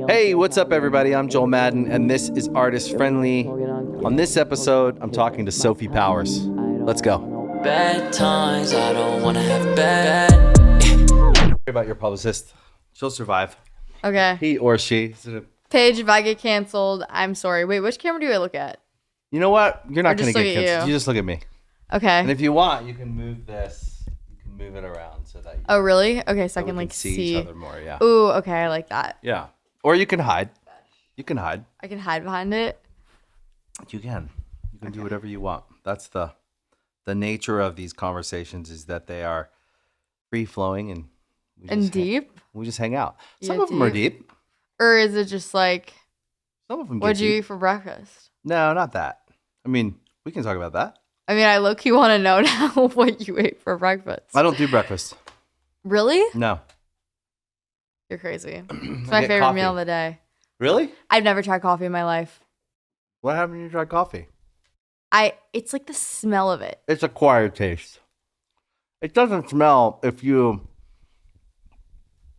Hey, what's up, everybody? I'm Joel Madden, and this is Artist Friendly. On this episode, I'm talking to Sophie Powers. Let's go. Bad times, I don't want to have bad. Worry about your publicist. She'll survive. Okay. He or she. Paige, if I get canceled, I'm sorry. Wait, which camera do I look at? You know what? You're not going to just get look at canceled. you. You just look at me. Okay. And if you want, you can move this. You can move it around so that you Oh, really? Okay, so I can we like see see. each other more. Yeah. Ooh, okay, I like that. Yeah. Or you can hide. You can hide. I can hide behind it. You can. You can do whatever you want. That's the nature of these conversations, is that they are free flowing and Deep? We just hang out. Yeah, Some of them are deep. Or is it just like, Some of them get what'd you deep. eat for breakfast? No, not that. I mean, we can talk about that. I mean, I low-key want to know now what you ate for breakfast. I don't do breakfast. Really? No. You're crazy. It's I my get favorite coffee. meal of the day. Really? I've never tried coffee in my life. What happened when you tried coffee? It's like the smell of it. It's acquired taste. It doesn't smell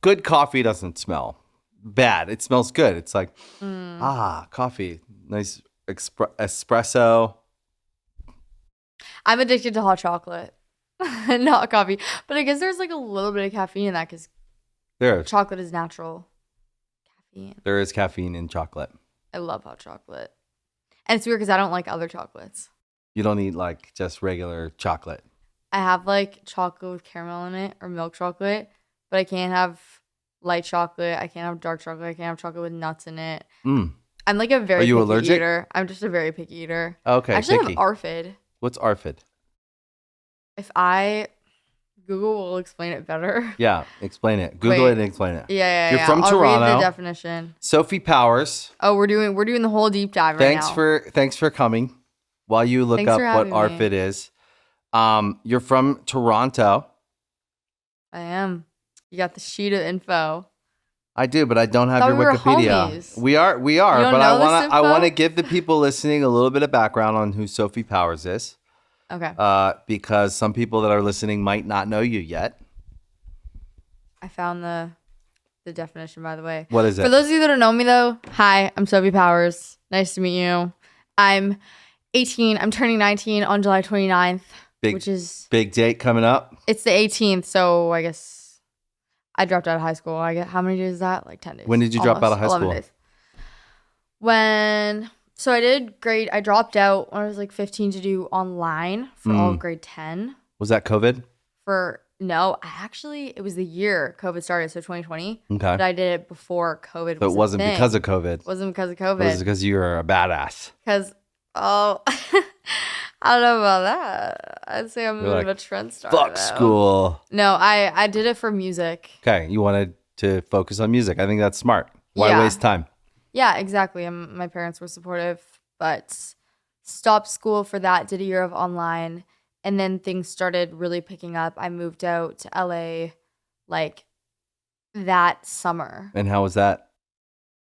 good coffee doesn't smell bad. It smells good. It's like, coffee. Nice espresso. I'm addicted to hot chocolate, not coffee. But I guess there's like a little bit of caffeine in that because There chocolate is natural caffeine. is caffeine in chocolate. I love hot chocolate. And it's weird because I don't like other chocolates. You don't eat like just regular chocolate. I have like chocolate with caramel in it or milk chocolate, but I can't have light chocolate. I can't have dark chocolate. I can't have chocolate with nuts in it. Mm. I'm like a very Are you picky allergic? eater. I'm just a very picky eater. Okay, I actually picky. have ARFID. What's ARFID? If I Google will explain it better. Yeah, explain it. Google Wait. it and explain it. Yeah. You're from I'll Toronto. read the definition. Sophie Powers. Oh, we're doing the whole deep dive right now. Thanks for coming. While you look Thanks up for what having me. ARFID is. You're from Toronto. I am. You got the sheet of info. I do, but I don't have Thought your we were Wikipedia. homies. We are, You don't but know this I info? want to give the people listening a little bit of background on who Sophie Powers is. Okay. Because some people that are listening might not know you yet. I found the definition, by the way. What is it? For those of you that don't know me, though, hi, I'm Sophie Powers. Nice to meet you. I'm 18. I'm turning 19 on July 29th, which is big date coming up. it's the 18th. So I guess I dropped out of high school. I get how many days is that? Like 10 days. When did you drop out of high 11 school? Days. So I did grade. I dropped out when I was like 15 to do online for all of grade 10. Was that COVID? It was the year COVID started, so 2020. Okay. But I did it before COVID. But it wasn't because of COVID. It wasn't because of It was COVID. because you were a badass. Because I don't know about that. I'd say I'm a You're bit of like, a trend star. Fuck though. school. No, I did it for music. Okay, you wanted to focus on music. I think that's smart. Why Yeah. waste time? Yeah, exactly. My parents were supportive, but stopped school for that. Did a year of online, and then things started really picking up. I moved out to LA, like that summer. And how was that?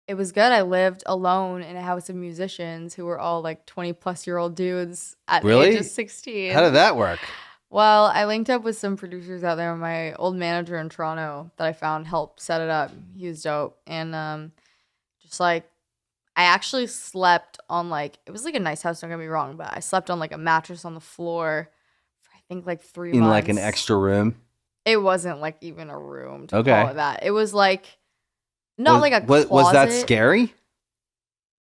It was good. I lived alone in a house of musicians who were all like 20-plus-year-old dudes at the Really? age of 16. How did that work? Well, I linked up with some producers out there. My old manager in Toronto that I found helped set it up. He was dope. And just like, I actually slept on like, it was like a nice house, don't get me wrong, but I slept on like a mattress on the floor for I think like 3 months. In like an extra room? It wasn't like even a room to Okay. call it that. It was like, not like a closet. Was that scary?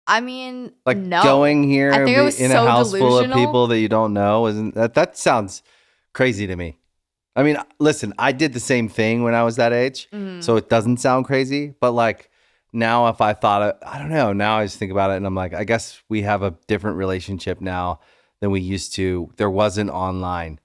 I mean, Like no. going here I and think be it was in so a house full of delusional. people that you don't know? Isn't that sounds crazy to me? I mean, listen, I did the same thing when I was that age, so it doesn't sound crazy. But like now, if I thought, I don't know. Now I just think about it, and I'm like, I guess we have a different relationship now than we used to. There wasn't online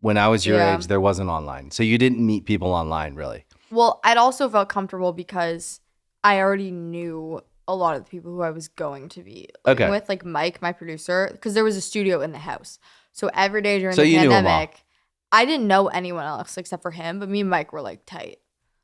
when I was your Yeah. age. There wasn't online, so you didn't meet people online, really. Well, I'd also felt comfortable because I already knew a lot of the people who I was going to be living Okay. with, like Mike, my producer, because there was a studio in the house. So every day during So the you knew 'em all. pandemic, I didn't know anyone else except for him, but me and Mike were like tight.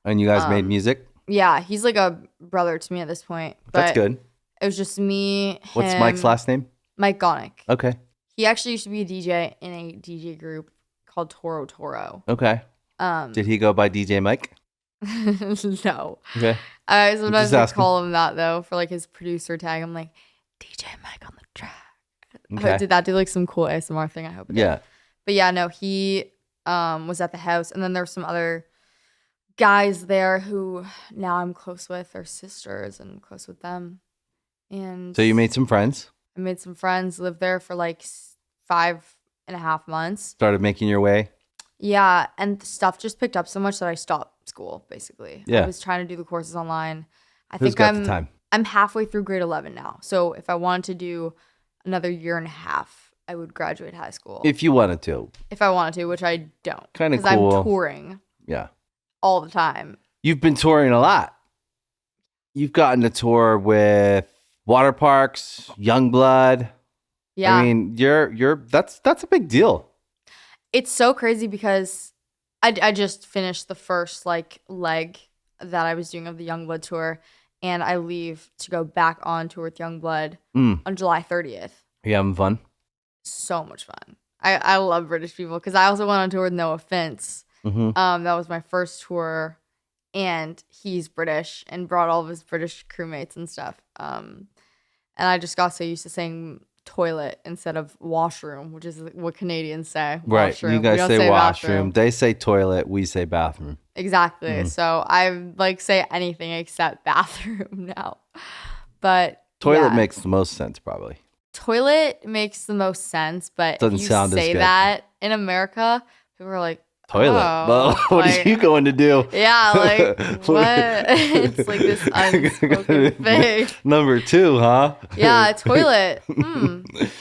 And you guys made music. Yeah, he's like a brother to me at this point. But That's good. It was just me, him, What's Mike's last name? Mike Gonick. Okay. He actually used to be a DJ in a DJ group called Toro Toro. Okay. Did he go by DJ Mike? No. Okay. I sometimes just asking. call him that though for like his producer tag. I'm like, DJ Mike on the track. Okay. Did that do like some cool ASMR thing? I hope it did. Yeah. But yeah, no, he was at the house, and then there were some other guys there who now I'm close with. They're sisters, and I'm close with them. And So you made some friends. I made some friends. Lived there for like 5.5 months. Started making your way. Yeah, and stuff just picked up so much that I stopped school. Basically, Yeah. I was trying to do the courses online. Who's got the time? I'm halfway through grade 11 now. So if I wanted to do another year and a half, I would graduate high school. If you wanted to. If I wanted to, which I don't. Kinda Because cool. I'm touring Yeah. all the time. You've been touring a lot. You've gotten to tour with water parks, Youngblood. Yeah. I mean, that's a big deal. It's so crazy because I just finished the first like leg that I was doing of the Youngblood tour, and I leave to go back on tour with Youngblood on July 30th. Are you having fun? So much fun. I love British people because I also went on tour with No Offense. Mm-hmm. That was my first tour, and he's British and brought all of his British crewmates and stuff. And I just got so used to saying toilet instead of washroom, which is what Canadians say. Right. Washroom. You We guys don't say washroom. bathroom. They say toilet. We say bathroom. Exactly. So I like say anything except bathroom now. But Toilet yeah. makes the most sense, probably. Toilet makes the most sense, but Doesn't if you sound as say good. that in America, people are like, Toilet. oh, Well, what like, are you going to do? Yeah, like what? It's like this unspoken thing. Number 2, huh? Yeah, toilet.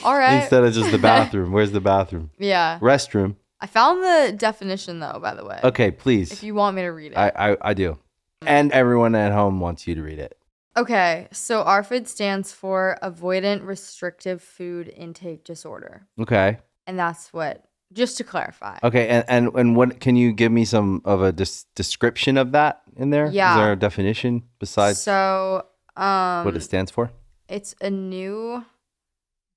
All right. Instead of just the bathroom. Where's the bathroom? Yeah. Restroom. I found the definition though, by the way. Okay, please. If you want me to read it. I do. And everyone at home wants you to read it. Okay, so ARFID stands for Avoidant Restrictive Food Intake Disorder. Okay. And that's what, just to clarify. Okay, and what can you give me some of a description of that in there? Yeah. Is there a definition besides So, what it stands for? it's a new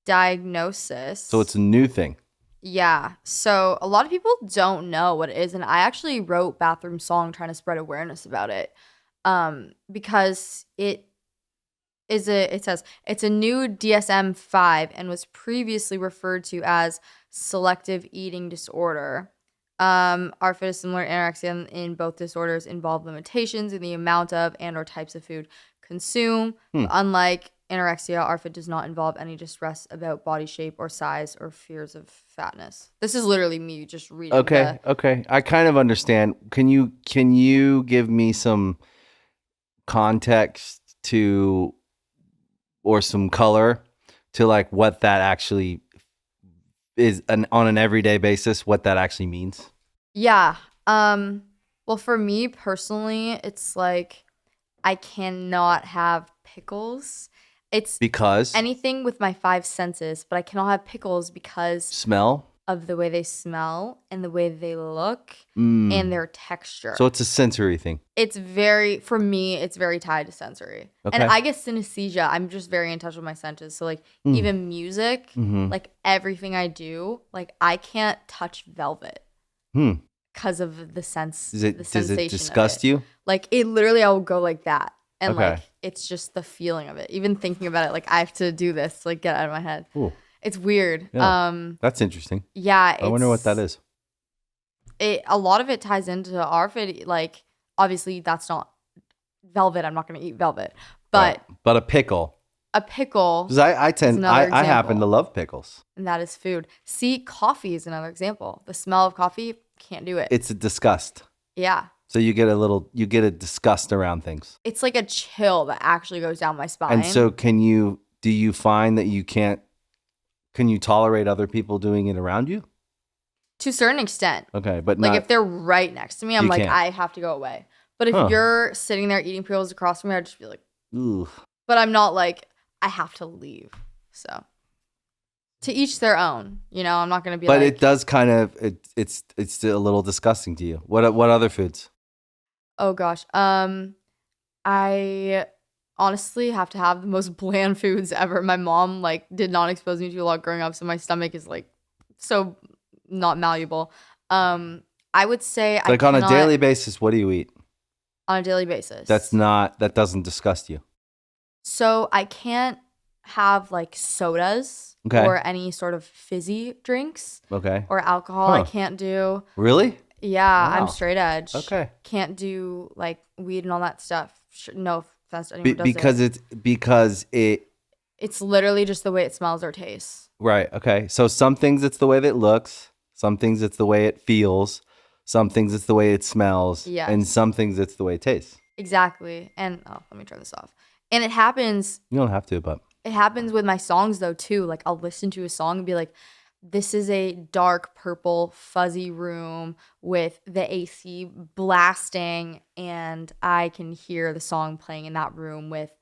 diagnosis. So it's a new thing. Yeah. So a lot of people don't know what it is, and I actually wrote Bathroom Song trying to spread awareness about it. Because it says it's a new DSM-5 and was previously referred to as selective eating disorder. ARFID is similar to anorexia in both disorders involve limitations in the amount of and or types of food consumed. Unlike anorexia, ARFID does not involve any distress about body shape or size or fears of fatness. This is literally me just reading. Okay. I kind of understand. Can you give me some context to or some color to like what that actually is on an everyday basis, what that actually means? Yeah. Well, for me personally, it's like I cannot have pickles. It's Because anything with my 5 senses, but I cannot have pickles because smell? of the way they smell and the way they look and their texture. So it's a sensory thing. For me, it's very tied to sensory. Okay. And I get synesthesia. I'm just very in touch with my senses. So like even music, like everything I do, like I can't touch velvet because of the sense. Does the it sensation disgust of it. you? Like it literally, I will go like that. And Okay. like, it's just the feeling of it. Even thinking about it, like I have to do this to like get out of my head. Ooh. It's weird. Yeah. That's interesting. Yeah. I wonder what that is. A lot of it ties into ARFID. Like, obviously, that's not velvet. I'm not going to eat velvet. But a pickle. a pickle, 'Cause I another happen example. to love pickles. and that is food. See, coffee is another example. The smell of coffee, can't do it. It's a disgust. Yeah. So you get a disgust around things. It's like a chill that actually goes down my spine. And so do you find that can you tolerate other people doing it around you? to a certain extent. Okay, but Like, not, if they're right next to me, I'm You like, can't. I have to go away. But if Huh. you're sitting there eating pickles across from me, I'd just be like, Ooh. but I'm not like, I have to leave. So to each their own, I'm not going to be But like, it does kind of it's a little disgusting to you. What other foods? oh gosh. I honestly have to have the most bland foods ever. My mom did not expose me to a lot growing up, so my stomach is so not malleable. I would say Like on a daily basis, what do you eat? on a daily basis. That doesn't disgust you. So I can't have like sodas Okay. or any sort of fizzy drinks Okay. or alcohol. I Huh. can't do. Really? Yeah, Wow. I'm straight edge. Okay. Can't do like weed and all that stuff. No offense to anyone who does because it. It's It's literally just the way it smells or tastes. right. Okay. So some things it's the way that it looks. Some things it's the way it feels. Some things it's the way it smells. Yes. And some things it's the way it tastes. Exactly. And let me turn this off. And it happens You don't have to, but with my songs though too. Like I'll listen to a song and be like, this is a dark purple fuzzy room with the AC blasting and I can hear the song playing in that room with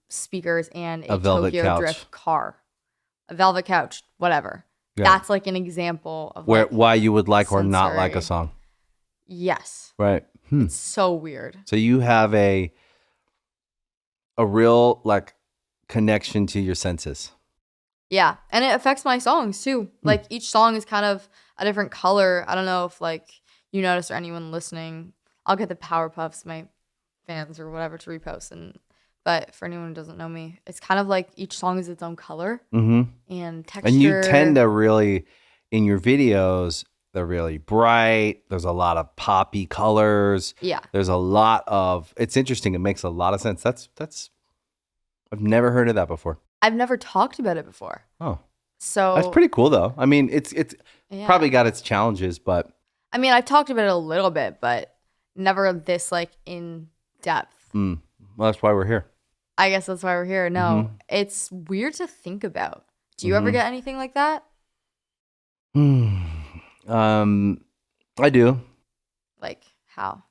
speakers and a velvet Tokyo couch. Drift car. A velvet couch, whatever. Yeah. That's like an example of why you would like or not like a sensory. song. Yes. Right. It's so weird. So you have a real like connection to your senses. Yeah, and it affects my songs too. Like each song is kind of a different color. I don't know if like you notice or anyone listening. I'll get the Powerpuffs, my fans or whatever, to repost. But for anyone who doesn't know me, it's kind of like each song is its own color and texture. And you tend to really, in your videos, they're really bright. There's a lot of poppy colors. Yeah. There's a lot of. It's interesting. It makes a lot of sense. That's. I've never heard of that before. I've never talked about it before. Oh, So that's pretty cool though. I mean, it's yeah. probably got its challenges, but I mean, I've talked about it a little bit, but never this like in depth. well, that's why we're here. I guess that's why we're here. No, it's weird to think about. Do you ever get anything like that? I do. Like how?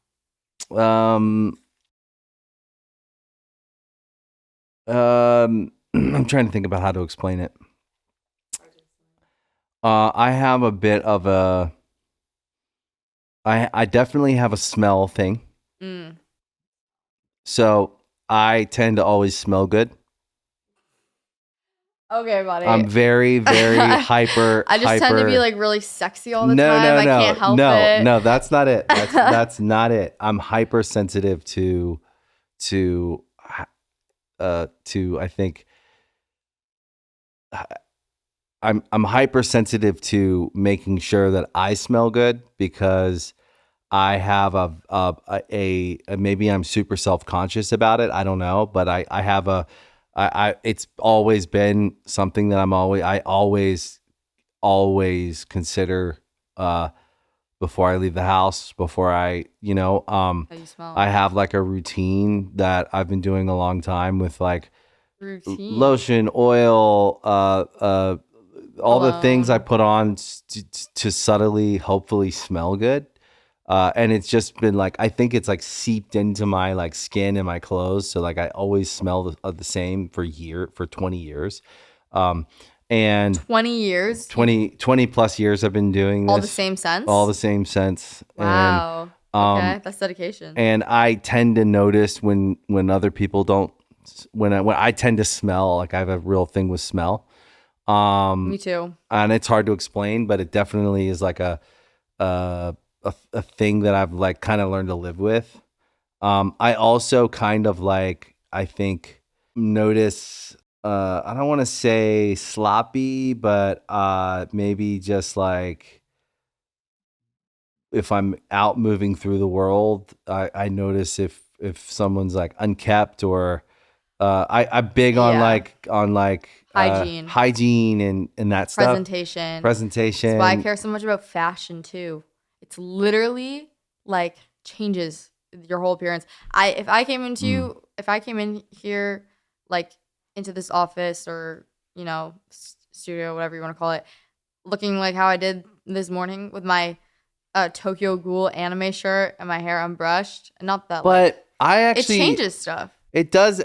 I'm trying to think about how to explain it. I have a bit of a. I definitely have a smell thing. So I tend to always smell good. Okay, buddy. I'm very, very hyper. I just tend to be like really sexy all the no, time. No, I can't help it. No, that's not it. That's not it. I'm hypersensitive to I think I'm hypersensitive to making sure that I smell good because I have a maybe I'm super self-conscious about it. I don't know, but I have it's always been something that I always consider before I leave the house, before I, How you smell? I have like a routine that I've been doing a long time with like lotion, oil, all the things I put on to subtly, hopefully smell good. And it's just been like, I think it's like seeped into my like skin and my clothes. So like I always smell the same for 20 years. And 20 years? 20 plus years I've been doing this. All the same scents? All the same scents. Wow. And, okay, that's dedication. And I tend to notice when other people don't, when I tend to smell, like I have a real thing with smell. Me too. And it's hard to explain, but it definitely is like a thing that I've like kind of learned to live with. I also kind of like, I think, notice, I don't want to say sloppy, but maybe just like if I'm out moving through the world, I notice if someone's like unkept or I'm big on like hygiene and that stuff. Presentation. Presentation. That's why I care so much about fashion too. It's literally like changes your whole appearance. If I came in here like into this office or studio, whatever you want to call it, looking like how I did this morning with my Tokyo Ghoul anime shirt and my hair unbrushed, not that. But I actually, it changes stuff. It does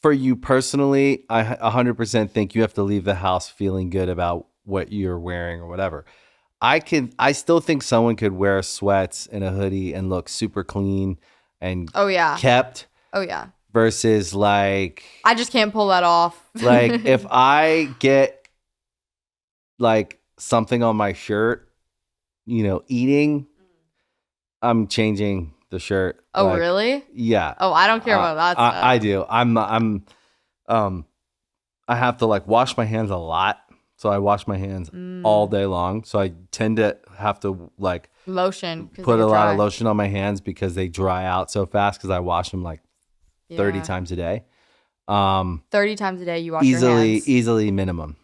for you personally. I 100% think you have to leave the house feeling good about what you're wearing or whatever. I still think someone could wear sweats and a hoodie and look super clean and kept. Oh yeah. Versus like, I just can't pull that off. Like if I get like something on my shirt, eating, I'm changing the shirt. Oh, Like, really? Yeah. Oh, I don't care about that stuff. I do. I have to like wash my hands a lot. So I wash my hands all day long. So I tend to have to like Lotion. 'cause put they a get lot dry. of lotion on my hands because they dry out so fast because I wash them like 30 Yeah. times a day. 30 times a day you wash your hands. Easily minimum.